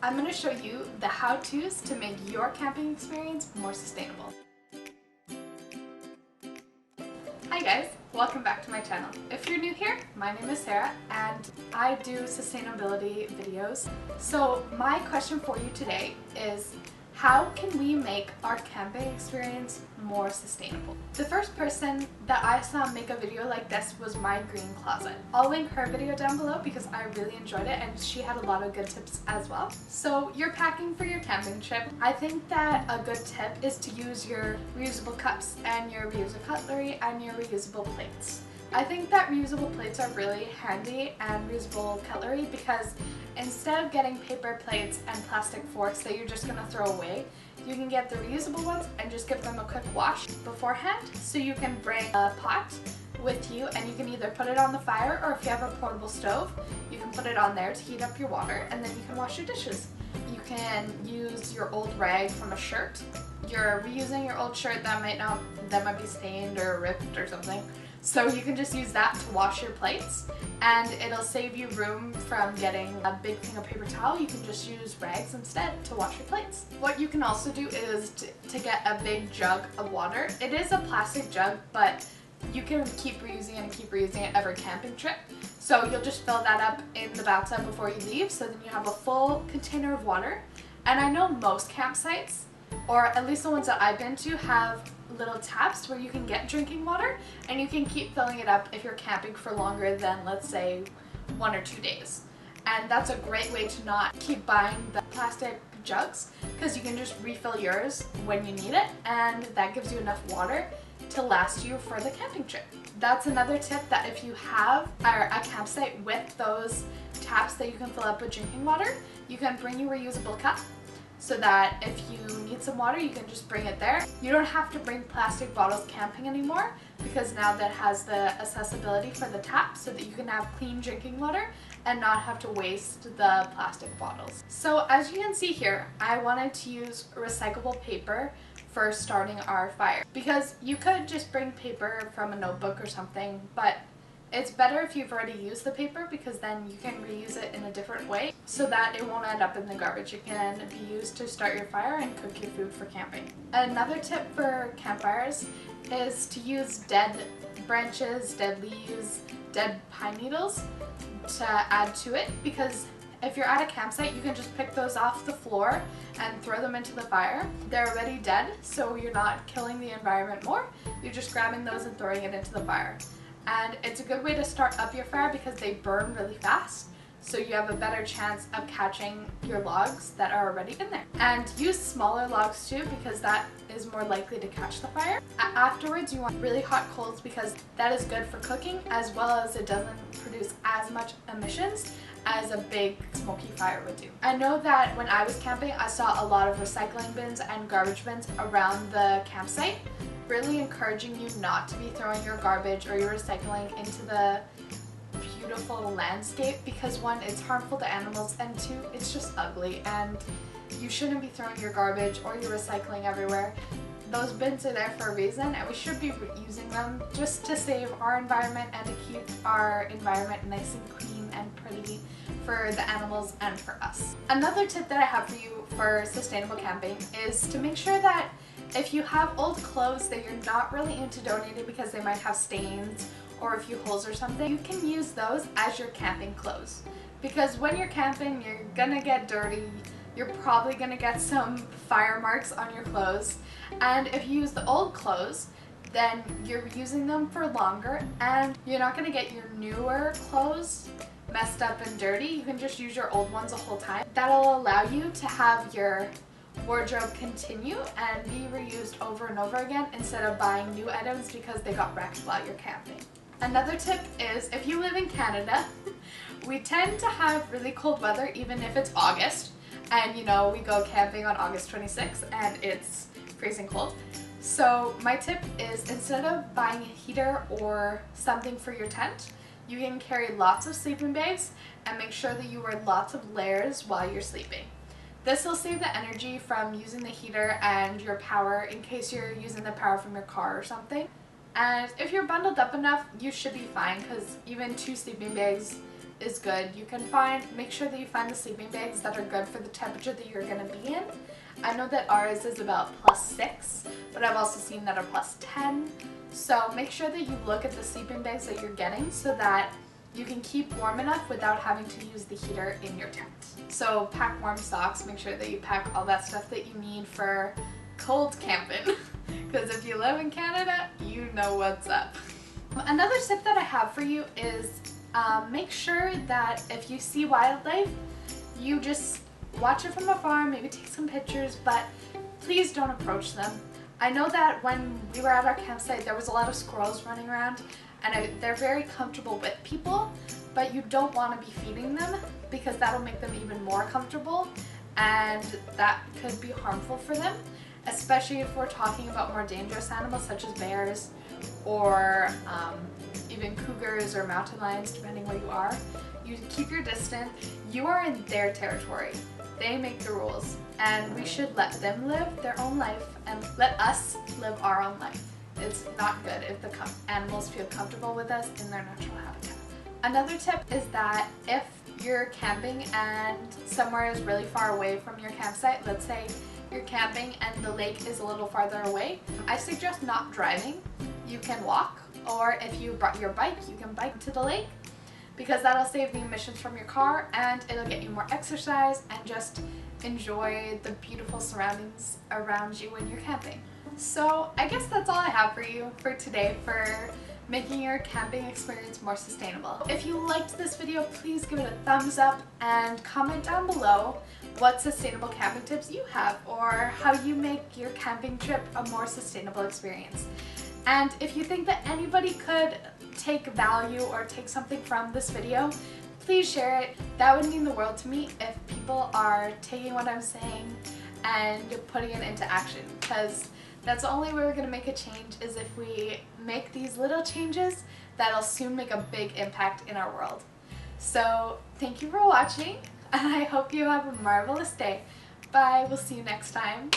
I'm going to show you the how-tos to make your camping experience more sustainable. Hi guys, welcome back to my channel. If you're new here, my name is Sarah and I do sustainability videos. So my question for you today is, how can we make our camping experience more sustainable? The first person that I saw make a video like this was My Green Closet. I'll link her video down below because I really enjoyed it and she had a lot of good tips as well. So you're packing for your camping trip. I think that a good tip is to use your reusable cups and your reusable cutlery and your reusable plates. I think that reusable plates are really handy and reusable cutlery because instead of getting paper plates and plastic forks that you're just going to throw away, you can get the reusable ones and just give them a quick wash beforehand. So you can bring a pot with you and you can either put it on the fire, or if you have a portable stove, you can put it on there to heat up your water and then you can wash your dishes. You can use your old rag from a shirt. You're reusing your old shirt that might be stained or ripped or something. So you can just use that to wash your plates and it'll save you room from getting a big thing of paper towel. You can just use rags instead to wash your plates. What you can also do is to get a big jug of water. It is a plastic jug, but you can keep reusing it and keep reusing it every camping trip. So you'll just fill that up in the bathtub before you leave, so then you have a full container of water. And I know most campsites, or at least the ones that I've been to, have little taps where you can get drinking water and you can keep filling it up if you're camping for longer than, let's say, 1 or 2 days. And that's a great way to not keep buying the plastic jugs because you can just refill yours when you need it, and that gives you enough water to last you for the camping trip. That's another tip, that if you have a campsite with those taps that you can fill up with drinking water, you can bring your reusable cup so that if you need some water, you can just bring it there. You don't have to bring plastic bottles camping anymore because now that has the accessibility for the tap so that you can have clean drinking water and not have to waste the plastic bottles. So as you can see here, I wanted to use recyclable paper for starting our fire because you could just bring paper from a notebook or something, but it's better if you've already used the paper because then you can reuse it in a different way so that it won't end up in the garbage. It can be used to start your fire and cook your food for camping. Another tip for campfires is to use dead branches, dead leaves, dead pine needles to add to it, because if you're at a campsite, you can just pick those off the floor and throw them into the fire. They're already dead, so you're not killing the environment more. You're just grabbing those and throwing it into the fire. And it's a good way to start up your fire because they burn really fast, so you have a better chance of catching your logs that are already in there. And use smaller logs too because that is more likely to catch the fire. Afterwards, you want really hot coals because that is good for cooking, as well as it doesn't produce as much emissions as a big smoky fire would do. I know that when I was camping, I saw a lot of recycling bins and garbage bins around the campsite, really encouraging you not to be throwing your garbage or your recycling into the beautiful landscape because 1, it's harmful to animals, and 2, it's just ugly and you shouldn't be throwing your garbage or your recycling everywhere. Those bins are there for a reason and we should be using them just to save our environment and to keep our environment nice and clean and pretty for the animals and for us. Another tip that I have for you for sustainable camping is to make sure that if you have old clothes that you're not really into donating because they might have stains or a few holes or something, you can use those as your camping clothes. Because when you're camping, you're gonna get dirty, you're probably gonna get some fire marks on your clothes, and if you use the old clothes, then you're using them for longer and you're not gonna get your newer clothes messed up and dirty. You can just use your old ones the whole time. That'll allow you to have your wardrobe continue and be reused over and over again instead of buying new items because they got wrecked while you're camping. Another tip is, if you live in Canada, we tend to have really cold weather even if it's August, and you know, we go camping on August 26th and it's freezing cold. So my tip is, instead of buying a heater or something for your tent, you can carry lots of sleeping bags and make sure that you wear lots of layers while you're sleeping. This will save the energy from using the heater and your power in case you're using the power from your car or something. And if you're bundled up enough, you should be fine because even 2 sleeping bags is good. You can make sure that you find the sleeping bags that are good for the temperature that you're going to be in. I know that ours is about +6, but I've also seen that are +10. So make sure that you look at the sleeping bags that you're getting so that you can keep warm enough without having to use the heater in your tent. So pack warm socks, make sure that you pack all that stuff that you need for cold camping. Because if you live in Canada, you know what's up. Another tip that I have for you is make sure that if you see wildlife, you just watch it from afar, maybe take some pictures, but please don't approach them. I know that when we were at our campsite, there was a lot of squirrels running around, and they're very comfortable with people, but you don't want to be feeding them because that'll make them even more comfortable, and that could be harmful for them, especially if we're talking about more dangerous animals such as bears or even cougars or mountain lions, depending where you are. You keep your distance. You are in their territory. They make the rules, and we should let them live their own life and let us live our own life. It's not good if the animals feel comfortable with us in their natural habitat. Another tip is that if you're camping and somewhere is really far away from your campsite, let's say you're camping and the lake is a little farther away, I suggest not driving. You can walk, or if you brought your bike, you can bike to the lake, because that'll save the emissions from your car and it'll get you more exercise and just enjoy the beautiful surroundings around you when you're camping. So I guess that's all I have for you for today for making your camping experience more sustainable. If you liked this video, please give it a thumbs up and comment down below what sustainable camping tips you have or how you make your camping trip a more sustainable experience. And if you think that anybody could take value or take something from this video, please share it. That would mean the world to me if people are taking what I'm saying and putting it into action, because that's the only way we're going to make a change is if we make these little changes that'll soon make a big impact in our world. So thank you for watching, and I hope you have a marvelous day. Bye, we'll see you next time.